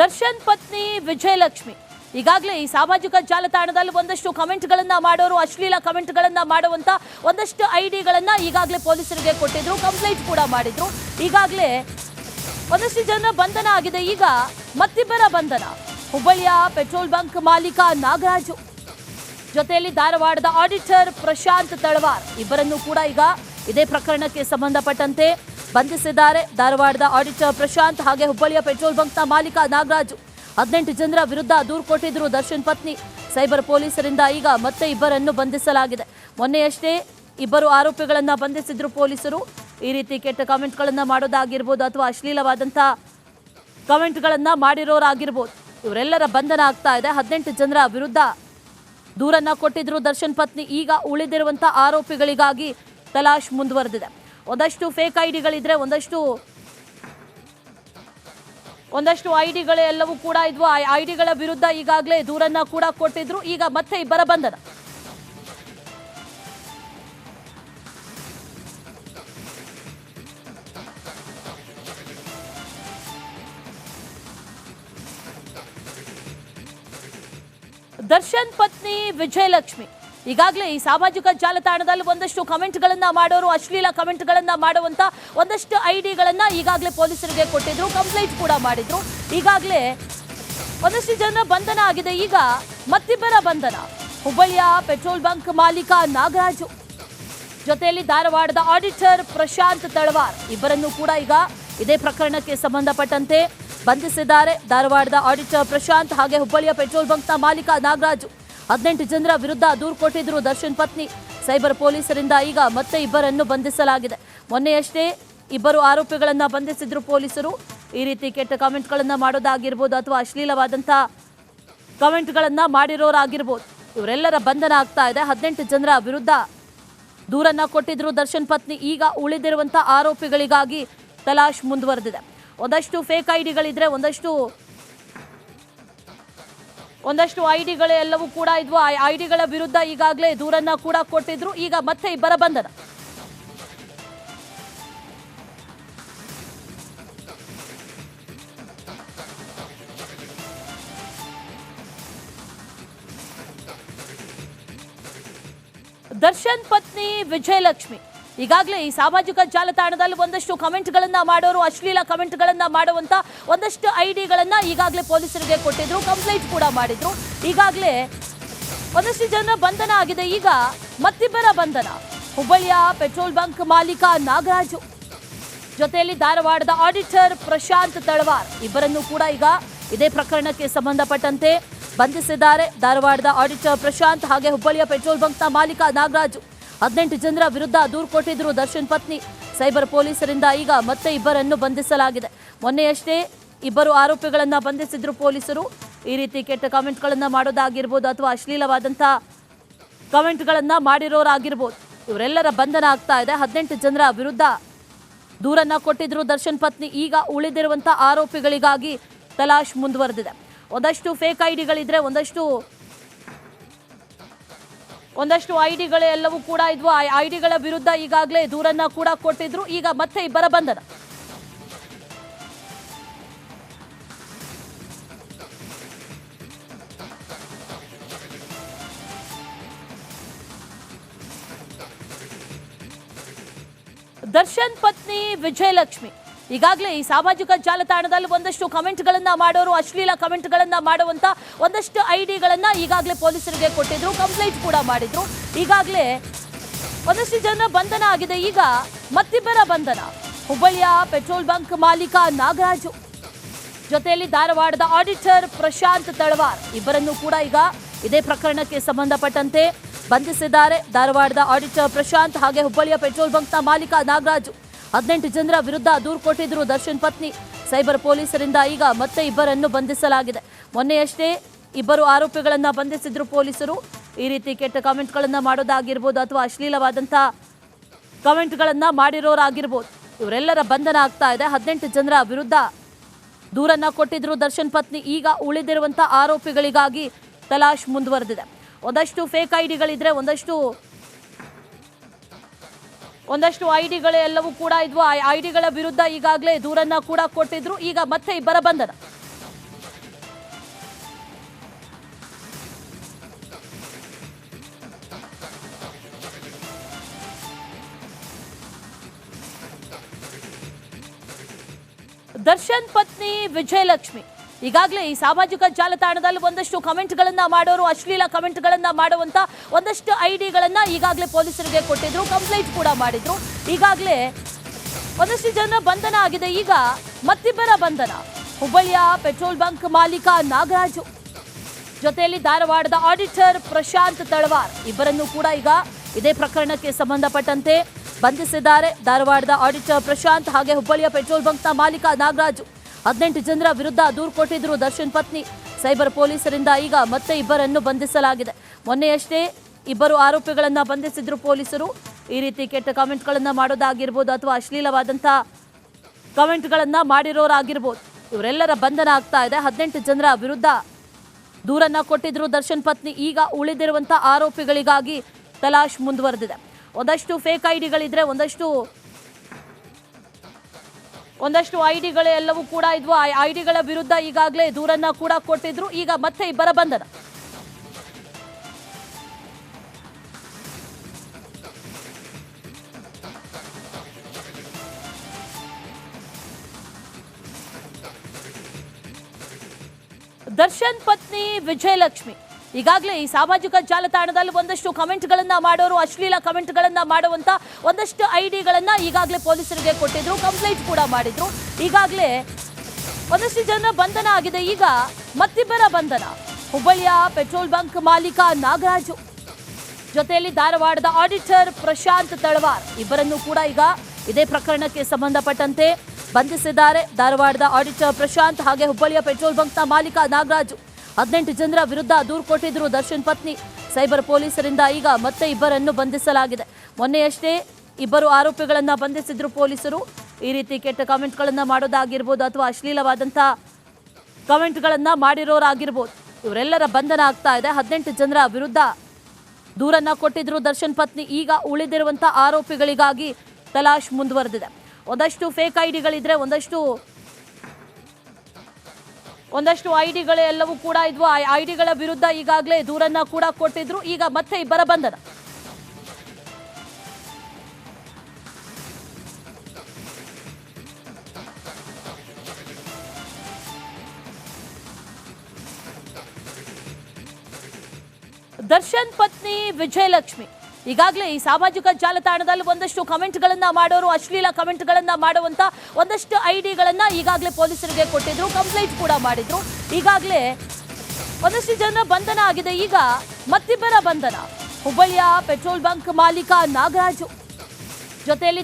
ದರ್ಶನ್ ಪತ್ನಿ ವಿಜಯಲಕ್ಷ್ಮಿ ಈಗಾಗಲೇ ಈ ಸಾಮಾಜಿಕ ಜಾಲತಾಣದಲ್ಲಿ ಒಂದಷ್ಟು ಕಮೆಂಟ್ಗಳನ್ನ ಮಾಡೋರು, ಅಶ್ಲೀಲ ಕಮೆಂಟ್ಗಳನ್ನ ಮಾಡುವಂತ ಒಂದಷ್ಟು ಐಡಿಗಳನ್ನ ಈಗಾಗಲೇ ಪೊಲೀಸರಿಗೆ ಕೊಟ್ಟಿದ್ರು, ಕಂಪ್ಲೇಂಟ್ ಕೂಡ ಮಾಡಿದ್ರು. ಈಗಾಗಲೇ ಒಂದಷ್ಟು ಜನ ಬಂಧನ ಆಗಿದೆ. ಈಗ ಮತ್ತಿಬ್ಬರ ಬಂಧನ. ಹುಬ್ಬಳ್ಳಿಯ ಪೆಟ್ರೋಲ್ ಬಂಕ್ ಮಾಲೀಕ ನಾಗರಾಜು ಜೊತೆಯಲ್ಲಿ ಧಾರವಾಡದ ಆಡಿಟರ್ ಪ್ರಶಾಂತ್ ತಳವಾರ್ ಇಬ್ಬರನ್ನು ಕೂಡ ಈಗ ಇದೇ ಪ್ರಕರಣಕ್ಕೆ ಸಂಬಂಧಪಟ್ಟಂತೆ ಬಂಧಿಸಿದ್ದಾರೆ. ಧಾರವಾಡದ ಆಡಿಟರ್ ಪ್ರಶಾಂತ್ ಹಾಗೆ ಹುಬ್ಬಳ್ಳಿಯ ಪೆಟ್ರೋಲ್ ಬಂಕ್ನ ಮಾಲೀಕ ನಾಗರಾಜು 18 ಜನರ ವಿರುದ್ಧ ದೂರು ಕೊಟ್ಟಿದ್ರು ದರ್ಶನ್ ಪತ್ನಿ. ಸೈಬರ್ ಪೊಲೀಸರಿಂದ ಈಗ ಮತ್ತೆ ಇಬ್ಬರನ್ನು ಬಂಧಿಸಲಾಗಿದೆ. ಮೊನ್ನೆಯಷ್ಟೇ ಇಬ್ಬರು ಆರೋಪಿಗಳನ್ನ ಬಂಧಿಸಿದ್ರು ಪೊಲೀಸರು. ಈ ರೀತಿ ಕೆಟ್ಟ ಕಾಮೆಂಟ್ಗಳನ್ನ ಮಾಡೋದಾಗಿರ್ಬೋದು ಅಥವಾ ಅಶ್ಲೀಲವಾದಂಥ ಕಾಮೆಂಟ್ಗಳನ್ನ ಮಾಡಿರೋರಾಗಿರ್ಬೋದು, ಇವರೆಲ್ಲರ ಬಂಧನ ಆಗ್ತಾ ಇದೆ. 18 ಜನರ ವಿರುದ್ಧ ದೂರನ್ನ ಕೊಟ್ಟಿದ್ರು ದರ್ಶನ್ ಪತ್ನಿ. ಈಗ ಉಳಿದಿರುವಂಥ ಆರೋಪಿಗಳಿಗಾಗಿ ತಲಾಶ್ ಮುಂದುವರೆದಿದೆ. ಒಂದಷ್ಟು ಫೇಕ್ ಐಡಿಗಳಿದ್ರೆ, ಒಂದಷ್ಟು ಐಡಿಗಳೆಲ್ಲವೂ ಕೂಡ ಇದ್ವು. ಆ ಐಡಿಗಳ ವಿರುದ್ಧ ಈಗಾಗಲೇ ದೂರನ್ನ ಕೂಡ ಕೊಟ್ಟಿದ್ರು. ಈಗ ಮತ್ತೆ ಇಬ್ಬರ ಬಂಧನ. ದರ್ಶನ್ ಪತ್ನಿ ವಿಜಯಲಕ್ಷ್ಮಿ ಈಗಾಗಲೇ ಈ ಸಾಮಾಜಿಕ ಜಾಲತಾಣದಲ್ಲಿ ಒಂದಷ್ಟು ಕಮೆಂಟ್ಗಳನ್ನ ಮಾಡೋರು, ಅಶ್ಲೀಲ ಕಮೆಂಟ್ಗಳನ್ನ ಮಾಡುವಂತ ಒಂದಷ್ಟು ಐಡಿಗಳನ್ನ ಈಗಾಗಲೇ ಪೊಲೀಸರಿಗೆ ಕೊಟ್ಟಿದ್ರು, ಕಂಪ್ಲೇಂಟ್ ಕೂಡ ಮಾಡಿದ್ರು. ಈಗಾಗಲೇ ಒಂದಷ್ಟು ಜನ ಬಂಧನ ಆಗಿದೆ. ಈಗ ಮತ್ತಿಬ್ಬರ ಬಂಧನ. ಹುಬ್ಬಳ್ಳಿಯ ಪೆಟ್ರೋಲ್ ಬಂಕ್ ಮಾಲೀಕ ನಾಗರಾಜು ಜೊತೆಯಲ್ಲಿ ಧಾರವಾಡದ ಆಡಿಟರ್ ಪ್ರಶಾಂತ್ ತಳವಾರ್ ಇಬ್ಬರನ್ನು ಕೂಡ ಈಗ ಇದೇ ಪ್ರಕರಣಕ್ಕೆ ಸಂಬಂಧಪಟ್ಟಂತೆ ಬಂಧಿಸಿದ್ದಾರೆ. ಧಾರವಾಡದ ಆಡಿಟರ್ ಪ್ರಶಾಂತ್ ಹಾಗೆ ಹುಬ್ಬಳ್ಳಿಯ ಪೆಟ್ರೋಲ್ ಬಂಕ್ನ ಮಾಲೀಕ ನಾಗರಾಜು 18 ಜನರ ವಿರುದ್ಧ ದೂರು ಕೊಟ್ಟಿದ್ರು ದರ್ಶನ್ ಪತ್ನಿ. ಸೈಬರ್ ಪೊಲೀಸರಿಂದ ಈಗ ಮತ್ತೆ ಇಬ್ಬರನ್ನು ಬಂಧಿಸಲಾಗಿದೆ. ಮೊನ್ನೆಯಷ್ಟೇ ಇಬ್ಬರು ಆರೋಪಿಗಳನ್ನ ಬಂಧಿಸಿದ್ರು ಪೊಲೀಸರು. ಈ ರೀತಿ ಕೆಟ್ಟ ಕಾಮೆಂಟ್ಗಳನ್ನ ಮಾಡೋದಾಗಿರ್ಬೋದು ಅಥವಾ ಅಶ್ಲೀಲವಾದಂಥ ಕಾಮೆಂಟ್ಗಳನ್ನ ಮಾಡಿರೋರಾಗಿರ್ಬೋದು, ಇವರೆಲ್ಲರ ಬಂಧನ ಆಗ್ತಾ ಇದೆ. 18 ಜನರ ವಿರುದ್ಧ ದೂರನ್ನ ಕೊಟ್ಟಿದ್ರು ದರ್ಶನ್ ಪತ್ನಿ. ಈಗ ಉಳಿದಿರುವಂಥ ಆರೋಪಿಗಳಿಗಾಗಿ ತಲಾಶ್ ಮುಂದುವರೆದಿದೆ. ಒಂದಷ್ಟು ಫೇಕ್ ಐಡಿಗಳಿದ್ರೆ, ಒಂದಷ್ಟು ಐಡಿಗಳೆಲ್ಲವೂ ಕೂಡ ಇದ್ವು. ಆ ಐಡಿಗಳ ವಿರುದ್ಧ ಈಗಾಗಲೇ ದೂರನ್ನ ಕೂಡ ಕೊಟ್ಟಿದ್ರು. ಈಗ ಮತ್ತೆ ಇಬ್ಬರ ಬಂಧನ. ದರ್ಶನ್ ಪತ್ನಿ ವಿಜಯಲಕ್ಷ್ಮಿ ಈಗಾಗಲೇ ಈ ಸಾಮಾಜಿಕ ಜಾಲತಾಣದಲ್ಲಿ ಒಂದಷ್ಟು ಕಮೆಂಟ್ಗಳನ್ನ ಮಾಡೋರು, ಅಶ್ಲೀಲ ಕಮೆಂಟ್ಗಳನ್ನ ಮಾಡುವಂತ ಒಂದಷ್ಟು ಐಡಿಗಳನ್ನ ಈಗಾಗಲೇ ಪೊಲೀಸರಿಗೆ ಕೊಟ್ಟಿದ್ರು, ಕಂಪ್ಲೇಂಟ್ ಕೂಡ ಮಾಡಿದ್ರು. ಈಗಾಗಲೇ ಒಂದಷ್ಟು ಜನ ಬಂಧನ ಆಗಿದೆ. ಈಗ ಮತ್ತಿಬ್ಬರ ಬಂಧನ. ಹುಬ್ಬಳ್ಳಿಯ ಪೆಟ್ರೋಲ್ ಬಂಕ್ ಮಾಲೀಕ ನಾಗರಾಜು ಜೊತೆಯಲ್ಲಿ ಧಾರವಾಡದ ಆಡಿಟರ್ ಪ್ರಶಾಂತ್ ತಳವಾರ್ ಇಬ್ಬರನ್ನು ಕೂಡ ಈಗ ಇದೇ ಪ್ರಕರಣಕ್ಕೆ ಸಂಬಂಧಪಟ್ಟಂತೆ ಬಂಧಿಸಿದ್ದಾರೆ. ಧಾರವಾಡದ ಆಡಿಟರ್ ಪ್ರಶಾಂತ್ ಹಾಗೆ ಹುಬ್ಬಳ್ಳಿಯ ಪೆಟ್ರೋಲ್ ಬಂಕ್ನ ಮಾಲೀಕ ನಾಗರಾಜು 18 ಜನರ ವಿರುದ್ಧ ದೂರು ಕೊಟ್ಟಿದ್ರು ದರ್ಶನ್ ಪತ್ನಿ. ಸೈಬರ್ ಪೊಲೀಸರಿಂದ ಈಗ ಮತ್ತೆ ಇಬ್ಬರನ್ನು ಬಂಧಿಸಲಾಗಿದೆ. ಮೊನ್ನೆಯಷ್ಟೇ ಇಬ್ಬರು ಆರೋಪಿಗಳನ್ನ ಬಂಧಿಸಿದ್ರು ಪೊಲೀಸರು. ಈ ರೀತಿ ಕೆಟ್ಟ ಕಾಮೆಂಟ್ಗಳನ್ನ ಮಾಡೋದಾಗಿರ್ಬೋದು ಅಥವಾ ಅಶ್ಲೀಲವಾದಂಥ ಕಾಮೆಂಟ್ಗಳನ್ನ ಮಾಡಿರೋರಾಗಿರ್ಬೋದು, ಇವರೆಲ್ಲರ ಬಂಧನ ಆಗ್ತಾ ಇದೆ. 18 ಜನರ ವಿರುದ್ಧ ದೂರನ್ನ ಕೊಟ್ಟಿದ್ರು ದರ್ಶನ್ ಪತ್ನಿ. ಈಗ ಉಳಿದಿರುವಂಥ ಆರೋಪಿಗಳಿಗಾಗಿ ತಲಾಶ್ ಮುಂದುವರೆದಿದೆ. ಒಂದಷ್ಟು ಫೇಕ್ ಐಡಿಗಳಿದ್ರೆ, ಒಂದಷ್ಟು ಐಡಿಗಳೆಲ್ಲವೂ ಕೂಡ ಇದ್ವು. ಆ ಐಡಿಗಳ ವಿರುದ್ಧ ಈಗಾಗಲೇ ದೂರನ್ನ ಕೂಡ ಕೊಟ್ಟಿದ್ರು. ಈಗ ಮತ್ತೆ ಇಬ್ಬರ ಬಂಧನ. ದರ್ಶನ್ ಪತ್ನಿ ವಿಜಯಲಕ್ಷ್ಮಿ ಈಗಾಗಲೇ ಈ ಸಾಮಾಜಿಕ ಜಾಲತಾಣದಲ್ಲಿ ಒಂದಷ್ಟು ಕಮೆಂಟ್ಗಳನ್ನ ಮಾಡೋರು, ಅಶ್ಲೀಲ ಕಮೆಂಟ್ಗಳನ್ನ ಮಾಡುವಂತ ಒಂದಷ್ಟು ಐಡಿಗಳನ್ನ ಈಗಾಗಲೇ ಪೊಲೀಸರಿಗೆ ಕೊಟ್ಟಿದ್ರು, ಕಂಪ್ಲೇಂಟ್ ಕೂಡ ಮಾಡಿದ್ರು. ಈಗಾಗಲೇ ಒಂದಷ್ಟು ಜನ ಬಂಧನ ಆಗಿದೆ. ಈಗ ಮತ್ತಿಬ್ಬರ ಬಂಧನ. ಹುಬ್ಬಳ್ಳಿಯ ಪೆಟ್ರೋಲ್ ಬಂಕ್ ಮಾಲೀಕ ನಾಗರಾಜು ಜೊತೆಯಲ್ಲಿ ಧಾರವಾಡದ ಆಡಿಟರ್ ಪ್ರಶಾಂತ್ ತಳವಾರ್ ಇಬ್ಬರನ್ನು ಕೂಡ ಈಗ ಇದೇ ಪ್ರಕರಣಕ್ಕೆ ಸಂಬಂಧಪಟ್ಟಂತೆ ಬಂಧಿಸಿದ್ದಾರೆ. ಧಾರವಾಡದ ಆಡಿಟರ್ ಪ್ರಶಾಂತ್ ಹಾಗೆ ಹುಬ್ಬಳ್ಳಿಯ ಪೆಟ್ರೋಲ್ ಬಂಕ್ನ ಮಾಲೀಕ ನಾಗರಾಜು 18 ಜನರ ವಿರುದ್ಧ ದೂರು ಕೊಟ್ಟಿದ್ರು ದರ್ಶನ್ ಪತ್ನಿ. ಸೈಬರ್ ಪೊಲೀಸರಿಂದ ಈಗ ಮತ್ತೆ ಇಬ್ಬರನ್ನು ಬಂಧಿಸಲಾಗಿದೆ. ಮೊನ್ನೆಯಷ್ಟೇ ಇಬ್ಬರು ಆರೋಪಿಗಳನ್ನ ಬಂಧಿಸಿದ್ರು ಪೊಲೀಸರು. ಈ ರೀತಿ ಕೆಟ್ಟ ಕಾಮೆಂಟ್ಗಳನ್ನ ಮಾಡೋದಾಗಿರ್ಬೋದು ಅಥವಾ ಅಶ್ಲೀಲವಾದಂಥ ಕಾಮೆಂಟ್ಗಳನ್ನ ಮಾಡಿರೋರಾಗಿರ್ಬೋದು, ಇವರೆಲ್ಲರ ಬಂಧನ ಆಗ್ತಾ ಇದೆ. 18 ಜನರ ವಿರುದ್ಧ ದೂರನ್ನ ಕೊಟ್ಟಿದ್ರು ದರ್ಶನ್ ಪತ್ನಿ. ಈಗ ಉಳಿದಿರುವಂಥ ಆರೋಪಿಗಳಿಗಾಗಿ ತಲಾಶ್ ಮುಂದುವರೆದಿದೆ. ಒಂದಷ್ಟು ಫೇಕ್ ಐಡಿಗಳಿದ್ರೆ, ಒಂದಷ್ಟು ಐಡಿಗಳೆಲ್ಲವೂ ಕೂಡ ಇದ್ವು. ಆ ಐಡಿಗಳ ವಿರುದ್ಧ ಈಗಾಗಲೇ ದೂರನ್ನ ಕೂಡ ಕೊಟ್ಟಿದ್ರು. ಈಗ ಮತ್ತೆ ಇಬ್ಬರ ಬಂಧನ. ದರ್ಶನ್ ಪತ್ನಿ ವಿಜಯಲಕ್ಷ್ಮಿ ಈಗಾಗಲೇ ಈ ಸಾಮಾಜಿಕ ಜಾಲತಾಣದಲ್ಲಿ ಒಂದಷ್ಟು ಕಮೆಂಟ್ಗಳನ್ನ ಮಾಡೋರು, ಅಶ್ಲೀಲ ಕಮೆಂಟ್ಗಳನ್ನ ಮಾಡುವಂತ ಒಂದಷ್ಟು ಐಡಿಗಳನ್ನ ಈಗಾಗಲೇ ಪೊಲೀಸರಿಗೆ ಕೊಟ್ಟಿದ್ರು, ಕಂಪ್ಲೇಂಟ್ ಕೂಡ ಮಾಡಿದ್ರು. ಈಗಾಗಲೇ ಒಂದಷ್ಟು ಜನ ಬಂಧನ ಆಗಿದೆ. ಈಗ ಮತ್ತಿಬ್ಬರ ಬಂಧನ. ಹುಬ್ಬಳ್ಳಿಯ ಪೆಟ್ರೋಲ್ ಬಂಕ್ ಮಾಲೀಕ ನಾಗರಾಜು ಜೊತೆಯಲ್ಲಿ ಧಾರವಾಡದ ಆಡಿಟರ್ ಪ್ರಶಾಂತ್ ತಳವಾರ್ ಇಬ್ಬರನ್ನು ಕೂಡ ಈಗ ಇದೇ ಪ್ರಕರಣಕ್ಕೆ ಸಂಬಂಧಪಟ್ಟಂತೆ ಬಂಧಿಸಿದ್ದಾರೆ. ಧಾರವಾಡದ ಆಡಿಟರ್ ಪ್ರಶಾಂತ್ ಹಾಗೆ ಹುಬ್ಬಳ್ಳಿಯ ಪೆಟ್ರೋಲ್ ಬಂಕ್ನ ಮಾಲೀಕ ನಾಗರಾಜು 18 ಜನರ ವಿರುದ್ಧ ದೂರು ಕೊಟ್ಟಿದ್ರು ದರ್ಶನ್ ಪತ್ನಿ. ಸೈಬರ್ ಪೊಲೀಸರಿಂದ ಈಗ ಮತ್ತೆ ಇಬ್ಬರನ್ನು ಬಂಧಿಸಲಾಗಿದೆ. ಮೊನ್ನೆಯಷ್ಟೇ ಇಬ್ಬರು ಆರೋಪಿಗಳನ್ನ ಬಂಧಿಸಿದ್ರು ಪೊಲೀಸರು. ಈ ರೀತಿ ಕೆಟ್ಟ ಕಾಮೆಂಟ್ಗಳನ್ನ ಮಾಡೋದಾಗಿರ್ಬೋದು ಅಥವಾ ಅಶ್ಲೀಲವಾದಂಥ ಕಾಮೆಂಟ್ಗಳನ್ನ ಮಾಡಿರೋರಾಗಿರ್ಬೋದು, ಇವರೆಲ್ಲರ ಬಂಧನ ಆಗ್ತಾ ಇದೆ. 18 ಜನರ ವಿರುದ್ಧ ದೂರನ್ನ ಕೊಟ್ಟಿದ್ರು ದರ್ಶನ್ ಪತ್ನಿ. ಈಗ ಉಳಿದಿರುವಂಥ ಆರೋಪಿಗಳಿಗಾಗಿ ತಲಾಶ್ ಮುಂದುವರೆದಿದೆ. ಒಂದಷ್ಟು ಫೇಕ್ ಐಡಿಗಳಿದ್ರೆ, ಒಂದಷ್ಟು ಐಡಿಗಳು ಎಲ್ಲವೂ ಕೂಡ ಇದ್ವು. ಆ ಐಡಿಗಳ ವಿರುದ್ಧ ಈಗಾಗಲೇ ದೂರನ್ನ ಕೂಡ ಕೊಟ್ಟಿದ್ರು. ಈಗ ಮತ್ತೆ ಇಬ್ಬರ ಬಂಧನ. ದರ್ಶನ್ ಪತ್ನಿ ವಿಜಯಲಕ್ಷ್ಮಿ ಈಗಾಗಲೇ ಈ ಸಾಮಾಜಿಕ ಜಾಲತಾಣದಲ್ಲಿ ಒಂದಷ್ಟು ಕಮೆಂಟ್ಗಳನ್ನ ಮಾಡೋರು, ಅಶ್ಲೀಲ ಕಮೆಂಟ್ಗಳನ್ನ ಮಾಡುವಂತ ಒಂದಷ್ಟು ಐಡಿಗಳನ್ನ ಈಗಾಗಲೇ ಪೊಲೀಸರಿಗೆ ಕೊಟ್ಟಿದ್ರು, ಕಂಪ್ಲೇಂಟ್ ಕೂಡ ಮಾಡಿದ್ರು. ಈಗಾಗಲೇ ಒಂದಷ್ಟು ಜನ ಬಂಧನ ಆಗಿದೆ. ಈಗ ಮತ್ತಿಬ್ಬರ ಬಂಧನ. ಹುಬ್ಬಳ್ಳಿಯ ಪೆಟ್ರೋಲ್ ಬಂಕ್ ಮಾಲೀಕ ನಾಗರಾಜು ಜೊತೆಯಲ್ಲಿ ಧಾರವಾಡದ ಆಡಿಟರ್ ಪ್ರಶಾಂತ್ ತಳವಾರ್ ಇಬ್ಬರನ್ನು ಕೂಡ ಈಗ ಇದೇ ಪ್ರಕರಣಕ್ಕೆ ಸಂಬಂಧಪಟ್ಟಂತೆ ಬಂಧಿಸಿದ್ದಾರೆ. ಧಾರವಾಡದ ಆಡಿಟರ್ ಪ್ರಶಾಂತ್ ಹಾಗೆ ಹುಬ್ಬಳ್ಳಿಯ ಪೆಟ್ರೋಲ್ ಬಂಕ್ನ ಮಾಲೀಕ ನಾಗರಾಜು 18 ಜನರ ವಿರುದ್ಧ ದೂರು ಕೊಟ್ಟಿದ್ರು ದರ್ಶನ್ ಪತ್ನಿ. ಸೈಬರ್ ಪೊಲೀಸರಿಂದ ಈಗ ಮತ್ತೆ ಇಬ್ಬರನ್ನು ಬಂಧಿಸಲಾಗಿದೆ. ಮೊನ್ನೆಯಷ್ಟೇ ಇಬ್ಬರು ಆರೋಪಿಗಳನ್ನ ಬಂಧಿಸಿದ್ರು ಪೊಲೀಸರು. ಈ ರೀತಿ ಕೆಟ್ಟ ಕಾಮೆಂಟ್ಗಳನ್ನ ಮಾಡೋದಾಗಿರ್ಬೋದು ಅಥವಾ ಅಶ್ಲೀಲವಾದಂಥ ಕಾಮೆಂಟ್ಗಳನ್ನ ಮಾಡಿರೋರಾಗಿರ್ಬೋದು, ಇವರೆಲ್ಲರ ಬಂಧನ ಆಗ್ತಾ ಇದೆ. 18 ಜನರ ವಿರುದ್ಧ ದೂರನ್ನ ಕೊಟ್ಟಿದ್ರು ದರ್ಶನ್ ಪತ್ನಿ. ಈಗ ಉಳಿದಿರುವಂಥ ಆರೋಪಿಗಳಿಗಾಗಿ ತಲಾಶ್ ಮುಂದುವರೆದಿದೆ. ಒಂದಷ್ಟು ಫೇಕ್ ಐಡಿಗಳಿದ್ರೆ, ಒಂದಷ್ಟು ಐಡಿಗಳು ಎಲ್ಲವೂ ಕೂಡ ಇದ್ವು. ಆ ಐಡಿಗಳ ವಿರುದ್ಧ ಈಗಾಗಲೇ ದೂರನ್ನ ಕೂಡ ಕೊಟ್ಟಿದ್ರು. ಈಗ ಮತ್ತೆ ಇಬ್ಬರ ಬಂಧನ. ದರ್ಶನ್ ಪತ್ನಿ ವಿಜಯಲಕ್ಷ್ಮಿ ಈಗಾಗಲೇ ಈ ಸಾಮಾಜಿಕ ಜಾಲತಾಣದಲ್ಲಿ ಒಂದಷ್ಟು ಕಮೆಂಟ್ಗಳನ್ನ ಮಾಡೋರು, ಅಶ್ಲೀಲ ಕಮೆಂಟ್ಗಳನ್ನ ಮಾಡುವಂತ ಒಂದಷ್ಟು ಐಡಿಗಳನ್ನ ಈಗಾಗಲೇ ಪೊಲೀಸರಿಗೆ ಕೊಟ್ಟಿದ್ರು, ಕಂಪ್ಲೇಂಟ್ ಕೂಡ ಮಾಡಿದ್ರು. ಈಗಾಗಲೇ ಒಂದಷ್ಟು ಜನ ಬಂಧನ ಆಗಿದೆ. ಈಗ ಮತ್ತಿಬ್ಬರ ಬಂಧನ. ಹುಬ್ಬಳ್ಳಿಯ ಪೆಟ್ರೋಲ್ ಬಂಕ್ ಮಾಲೀಕ ನಾಗರಾಜು ಜೊತೆಯಲ್ಲಿ